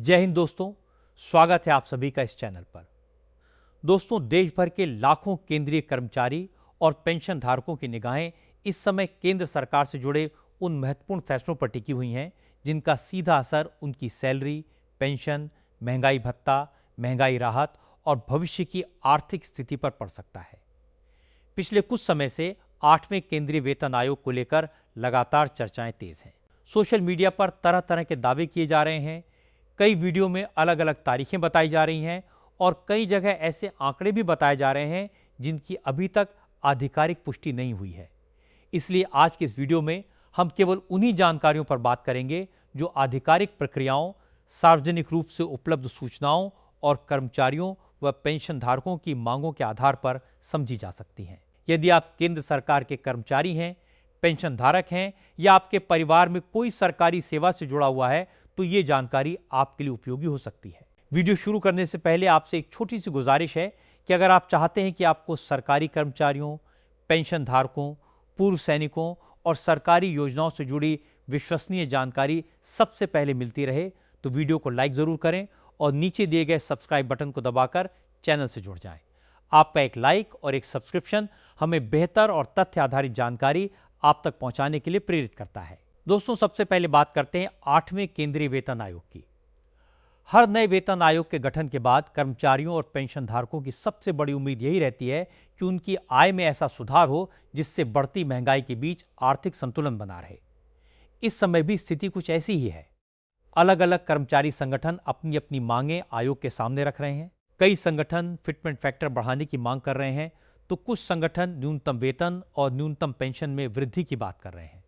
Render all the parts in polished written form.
जय हिंद दोस्तों, स्वागत है आप सभी का इस चैनल पर। दोस्तों, देश भर के लाखों केंद्रीय कर्मचारी और पेंशन धारकों की निगाहें इस समय केंद्र सरकार से जुड़े उन महत्वपूर्ण फैसलों पर टिकी हुई हैं जिनका सीधा असर उनकी सैलरी, पेंशन, महंगाई भत्ता, महंगाई राहत और भविष्य की आर्थिक स्थिति पर पड़ सकता है। पिछले कुछ समय से 8वें केंद्रीय वेतन आयोग को लेकर लगातार चर्चाएं तेज हैं। सोशल मीडिया पर तरह तरह के दावे किए जा रहे हैं, कई वीडियो में अलग अलग तारीखें बताई जा रही हैं और कई जगह ऐसे आंकड़े भी बताए जा रहे हैं जिनकी अभी तक आधिकारिक पुष्टि नहीं हुई है। इसलिए आज के इस वीडियो में हम केवल उन्हीं जानकारियों पर बात करेंगे जो आधिकारिक प्रक्रियाओं, सार्वजनिक रूप से उपलब्ध सूचनाओं और कर्मचारियों व पेंशन धारकों की मांगों के आधार पर समझी जा सकती हैं। यदि आप केंद्र सरकार के कर्मचारी हैं, पेंशन धारक हैं या आपके परिवार में कोई सरकारी सेवा से जुड़ा हुआ है तो ये जानकारी आपके लिए उपयोगी हो सकती है। वीडियो शुरू करने से पहले आपसे एक छोटी सी गुजारिश है कि अगर आप चाहते हैं कि आपको सरकारी कर्मचारियों, पेंशन धारकों, पूर्व सैनिकों और सरकारी योजनाओं से जुड़ी विश्वसनीय जानकारी सबसे पहले मिलती रहे तो वीडियो को लाइक जरूर करें और नीचे दिए गए सब्सक्राइब बटन को दबाकर चैनल से जुड़ जाएं। आपका एक लाइक और एक सब्सक्रिप्शन हमें बेहतर और तथ्य आधारित जानकारी आप तक पहुंचाने के लिए प्रेरित करता है। दोस्तों, सबसे पहले बात करते हैं 8वें केंद्रीय वेतन आयोग की। हर नए वेतन आयोग के गठन के बाद कर्मचारियों और पेंशन धारकों की सबसे बड़ी उम्मीद यही रहती है कि उनकी आय में ऐसा सुधार हो जिससे बढ़ती महंगाई के बीच आर्थिक संतुलन बना रहे। इस समय भी स्थिति कुछ ऐसी ही है। अलग अलग कर्मचारी संगठन अपनी अपनी मांगें आयोग के सामने रख रहे हैं। कई संगठन फिटमेंट फैक्टर बढ़ाने की मांग कर रहे हैं तो कुछ संगठन न्यूनतम वेतन और न्यूनतम पेंशन में वृद्धि की बात कर रहे हैं।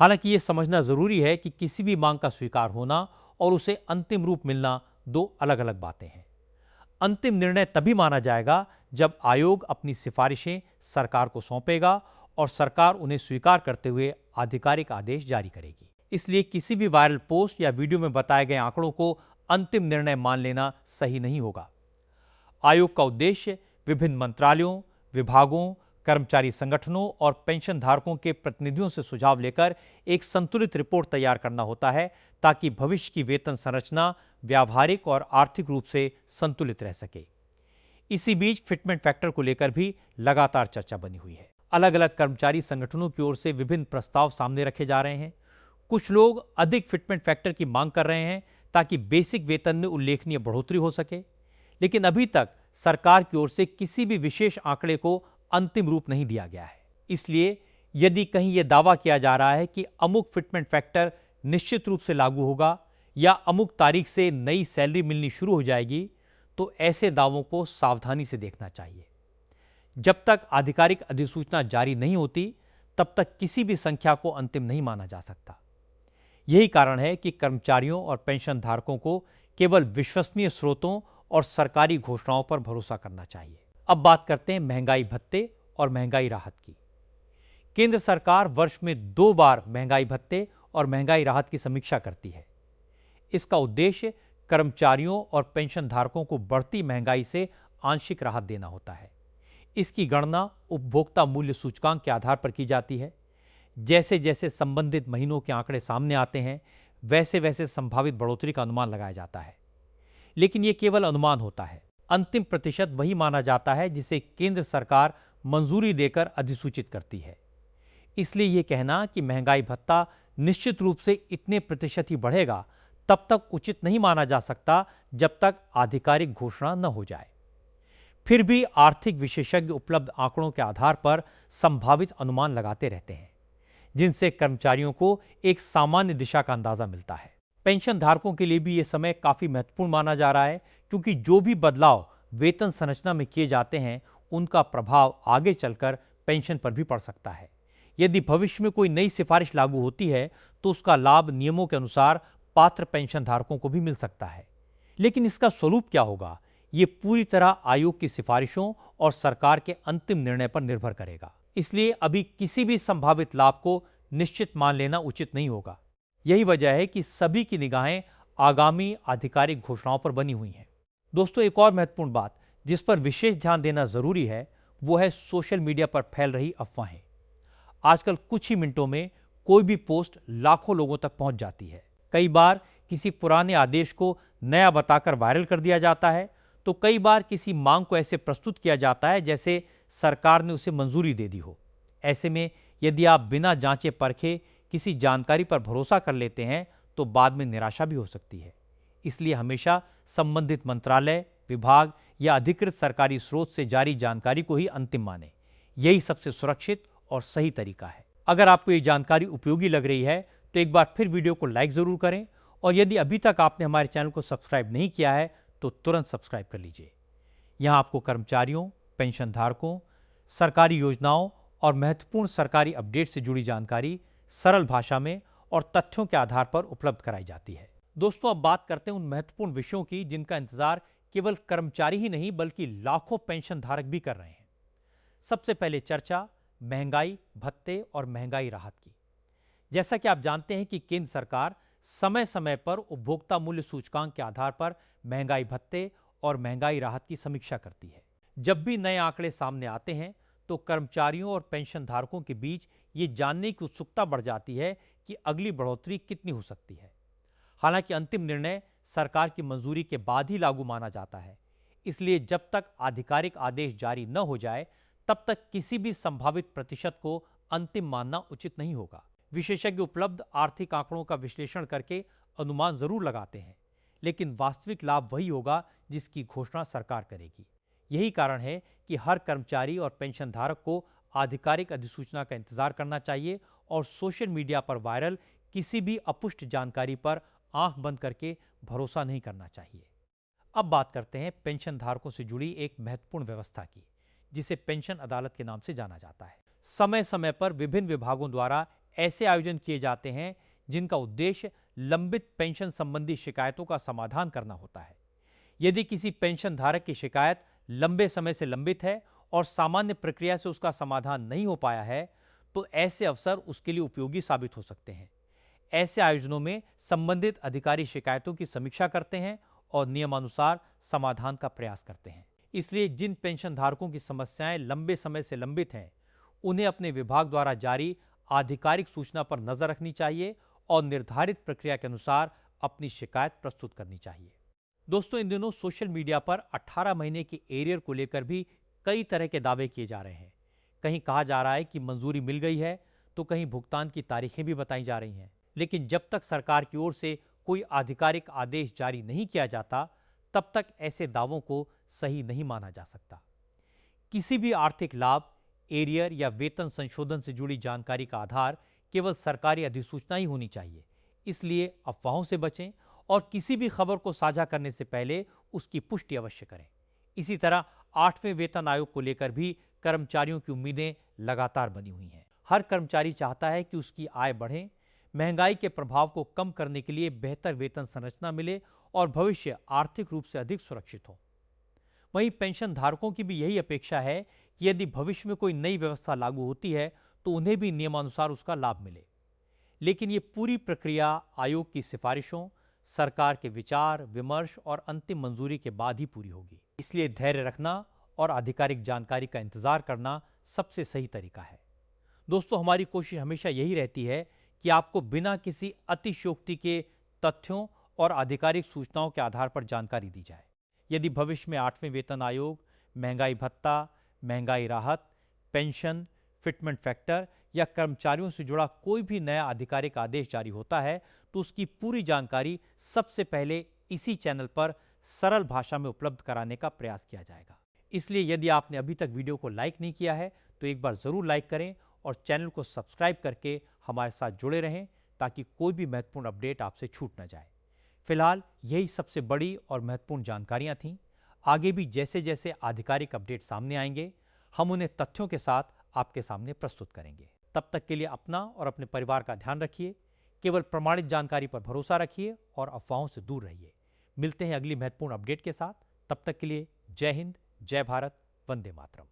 हालांकि यह समझना जरूरी है कि किसी भी मांग का स्वीकार होना और उसे अंतिम रूप मिलना दो अलग अलग बातें हैं। अंतिम निर्णय तभी माना जाएगा जब आयोग अपनी सिफारिशें सरकार को सौंपेगा और सरकार उन्हें स्वीकार करते हुए आधिकारिक आदेश जारी करेगी। इसलिए किसी भी वायरल पोस्ट या वीडियो में बताए गए आंकड़ों को अंतिम निर्णय मान लेना सही नहीं होगा। आयोग का उद्देश्य विभिन्न मंत्रालयों, विभागों, कर्मचारी संगठनों और पेंशन धारकों के प्रतिनिधियों से सुझाव लेकर एक संतुलित रिपोर्ट तैयार करना होता है ताकि भविष्य की वेतन संरचना व्यावहारिक और आर्थिक रूप से संतुलित रह सके। इसी बीच फिटमेंट फैक्टर को लेकर भी लगातार चर्चा बनी हुई है। अलग अलग कर्मचारी संगठनों की ओर से विभिन्न प्रस्ताव सामने रखे जा रहे हैं। कुछ लोग अधिक फिटमेंट फैक्टर की मांग कर रहे हैं ताकि बेसिक वेतन में उल्लेखनीय बढ़ोतरी हो सके, लेकिन अभी तक सरकार की ओर से किसी भी विशेष आंकड़े को अंतिम रूप नहीं दिया गया है। इसलिए यदि कहीं यह दावा किया जा रहा है कि अमुक फिटमेंट फैक्टर निश्चित रूप से लागू होगा या अमुक तारीख से नई सैलरी मिलनी शुरू हो जाएगी तो ऐसे दावों को सावधानी से देखना चाहिए। जब तक आधिकारिक अधिसूचना जारी नहीं होती तब तक किसी भी संख्या को अंतिम नहीं माना जा सकता। यही कारण है कि कर्मचारियों और पेंशन धारकों को केवल विश्वसनीय स्रोतों और सरकारी घोषणाओं पर भरोसा करना चाहिए। अब बात करते हैं महंगाई भत्ते और महंगाई राहत की। केंद्र सरकार वर्ष में 2 बार महंगाई भत्ते और महंगाई राहत की समीक्षा करती है। इसका उद्देश्य कर्मचारियों और पेंशन धारकों को बढ़ती महंगाई से आंशिक राहत देना होता है। इसकी गणना उपभोक्ता मूल्य सूचकांक के आधार पर की जाती है। जैसे जैसे संबंधित महीनों के आंकड़े सामने आते हैं वैसे वैसे संभावित बढ़ोतरी का अनुमान लगाया जाता है, लेकिन यह केवल अनुमान होता है। अंतिम प्रतिशत वही माना जाता है जिसे केंद्र सरकार मंजूरी देकर अधिसूचित करती है। इसलिए यह कहना कि महंगाई भत्ता निश्चित रूप से इतने प्रतिशत ही बढ़ेगा तब तक उचित नहीं माना जा सकता जब तक आधिकारिक घोषणा न हो जाए। फिर भी आर्थिक विशेषज्ञ उपलब्ध आंकड़ों के आधार पर संभावित अनुमान लगाते रहते हैं जिनसे कर्मचारियों को एक सामान्य दिशा का अंदाजा मिलता है। पेंशन धारकों के लिए भी यह समय काफी महत्वपूर्ण माना जा रहा है क्योंकि जो भी बदलाव वेतन संरचना में किए जाते हैं उनका प्रभाव आगे चलकर पेंशन पर भी पड़ सकता है। यदि भविष्य में कोई नई सिफारिश लागू होती है तो उसका लाभ नियमों के अनुसार पात्र पेंशन धारकों को भी मिल सकता है, लेकिन इसका स्वरूप क्या होगा ये पूरी तरह आयोग की सिफारिशों और सरकार के अंतिम निर्णय पर निर्भर करेगा। इसलिए अभी किसी भी संभावित लाभ को निश्चित मान लेना उचित नहीं होगा। यही वजह है कि सभी की निगाहें आगामी आधिकारिक घोषणाओं पर बनी हुई हैं। दोस्तों, एक और महत्वपूर्ण बात जिस पर विशेष ध्यान देना जरूरी है वो है सोशल मीडिया पर फैल रही अफवाहें। आजकल कुछ ही मिनटों में कोई भी पोस्ट लाखों लोगों तक पहुंच जाती है। कई बार किसी पुराने आदेश को नया बताकर वायरल कर दिया जाता है, तो कई बार किसी मांग को ऐसे प्रस्तुत किया जाता है जैसे सरकार ने उसे मंजूरी दे दी हो। ऐसे में यदि आप बिना जांचे परखे किसी जानकारी पर भरोसा कर लेते हैं तो बाद में निराशा भी हो सकती है। इसलिए हमेशा संबंधित मंत्रालय, विभाग या अधिकृत सरकारी स्रोत से जारी जानकारी को ही अंतिम मानें। यही सबसे सुरक्षित और सही तरीका है। अगर आपको ये जानकारी उपयोगी लग रही है तो एक बार फिर वीडियो को लाइक जरूर करें, और यदि अभी तक आपने हमारे चैनल को सब्सक्राइब नहीं किया है तो तुरंत सब्सक्राइब कर लीजिए। यहाँ आपको कर्मचारियों, पेंशन धारकों, सरकारी योजनाओं और महत्वपूर्ण सरकारी अपडेट से जुड़ी जानकारी सरल भाषा में और तथ्यों के आधार पर उपलब्ध कराई जाती है। दोस्तों, अब बात करते हैं उन महत्वपूर्ण विषयों की जिनका इंतजार केवल कर्मचारी ही नहीं बल्कि लाखों पेंशन धारक भी कर रहे हैं। सबसे पहले चर्चा महंगाई भत्ते और महंगाई राहत की। जैसा कि आप जानते हैं कि केंद्र सरकार समय समय पर उपभोक्ता मूल्य सूचकांक के आधार पर महंगाई भत्ते और महंगाई राहत की समीक्षा करती है। जब भी नए आंकड़े सामने आते हैं तो कर्मचारियों और पेंशन धारकों के बीच ये जानने की उत्सुकता बढ़ जाती है कि अगली बढ़ोतरी कितनी हो सकती है। हालांकि अंतिम निर्णय सरकार की मंजूरी के बाद ही लागू माना जाता है, इसलिए जब तक आधिकारिक आदेश जारी न हो जाए तब तक किसी भी संभावित प्रतिशत को अंतिम मानना उचित नहीं होगा। विशेषज्ञ उपलब्ध आर्थिक आंकड़ों का विश्लेषण करके अनुमान जरूर लगाते हैं, लेकिन वास्तविक लाभ वही होगा जिसकी घोषणा सरकार करेगी। यही कारण है कि हर कर्मचारी और पेंशन धारक को आधिकारिक अधिसूचना का इंतजार करना चाहिए और सोशल मीडिया पर वायरल किसी भी अपुष्ट जानकारी पर आंख बंद करके भरोसा नहीं करना चाहिए। अब बात करते हैं पेंशन धारकों से जुड़ी एक महत्वपूर्ण व्यवस्था की, जिसे पेंशन अदालत के नाम से जाना जाता है। समय समय पर विभिन्न विभागों द्वारा ऐसे आयोजन किए जाते हैं जिनका उद्देश्य लंबित पेंशन संबंधी शिकायतों का समाधान करना होता है। यदि किसी पेंशन धारक की शिकायत लंबे समय से लंबित है और सामान्य प्रक्रिया से उसका समाधान नहीं हो पाया है तो ऐसे अवसर उसके लिए उपयोगी साबित हो सकते हैं। ऐसे आयोजनों में संबंधित अधिकारी शिकायतों की समीक्षा करते हैं और नियमानुसार समाधान का प्रयास करते हैं। इसलिए जिन पेंशन धारकों की समस्याएं लंबे समय से लंबित हैं, उन्हें अपने विभाग द्वारा जारी आधिकारिक सूचना पर नजर रखनी चाहिए और निर्धारित प्रक्रिया के अनुसार अपनी शिकायत प्रस्तुत करनी चाहिए। दोस्तों, इन दिनों सोशल मीडिया पर 18 महीने के एरियर को लेकर भी कई तरह के दावे किए जा रहे हैं। कहीं कहा जा रहा है कि मंजूरी मिल गई है तो कहीं भुगतान की तारीखें भी बताई जा रही हैं। लेकिन जब तक सरकार की ओर से कोई आधिकारिक आदेश जारी नहीं किया जाता तब तक ऐसे दावों को सही नहीं माना जा सकता। किसी भी आर्थिक लाभ, एरियर या वेतन संशोधन से जुड़ी जानकारी का आधार केवल सरकारी अधिसूचना ही होनी चाहिए। इसलिए अफवाहों से बचें और किसी भी खबर को साझा करने से पहले उसकी पुष्टि अवश्य करें। इसी तरह 8वें वेतन आयोग को लेकर भी कर्मचारियों की उम्मीदें लगातार बनी हुई हैं। हर कर्मचारी चाहता है कि उसकी आय बढ़े, महंगाई के प्रभाव को कम करने के लिए बेहतर वेतन संरचना मिले और भविष्य आर्थिक रूप से अधिक सुरक्षित हो। वहीं पेंशन धारकों की भी यही अपेक्षा है कि यदि भविष्य में कोई नई व्यवस्था लागू होती है तो उन्हें भी नियमानुसार उसका लाभ मिले। लेकिन ये पूरी प्रक्रिया आयोग की सिफारिशों, सरकार के विचार विमर्श और अंतिम मंजूरी के बाद ही पूरी होगी। इसलिए धैर्य रखना और आधिकारिक जानकारी का इंतजार करना सबसे सही तरीका है। दोस्तों, हमारी कोशिश हमेशा यही रहती है कि आपको बिना किसी अतिशयोक्ति के तथ्यों और आधिकारिक सूचनाओं के आधार पर जानकारी दी जाए। यदि भविष्य में 8वें वेतन आयोग, महंगाई भत्ता, महंगाई राहत, पेंशन, फिटमेंट फैक्टर या कर्मचारियों से जुड़ा कोई भी नया आधिकारिक आदेश जारी होता है तो उसकी पूरी जानकारी सबसे पहले इसी चैनल पर सरल भाषा में उपलब्ध कराने का प्रयास किया जाएगा। इसलिए यदि आपने अभी तक वीडियो को लाइक नहीं किया है तो एक बार जरूर लाइक करें और चैनल को सब्सक्राइब करके हमारे साथ जुड़े रहें ताकि कोई भी महत्वपूर्ण अपडेट आपसे छूट न जाए। फिलहाल यही सबसे बड़ी और महत्वपूर्ण जानकारियां थीं। आगे भी जैसे जैसे आधिकारिक अपडेट सामने आएंगे हम उन्हें तथ्यों के साथ आपके सामने प्रस्तुत करेंगे। तब तक के लिए अपना और अपने परिवार का ध्यान रखिए, केवल प्रमाणित जानकारी पर भरोसा रखिए और अफवाहों से दूर रहिए। मिलते हैं अगली महत्वपूर्ण अपडेट के साथ। तब तक के लिए जय हिंद, जय भारत, वंदे मातरम।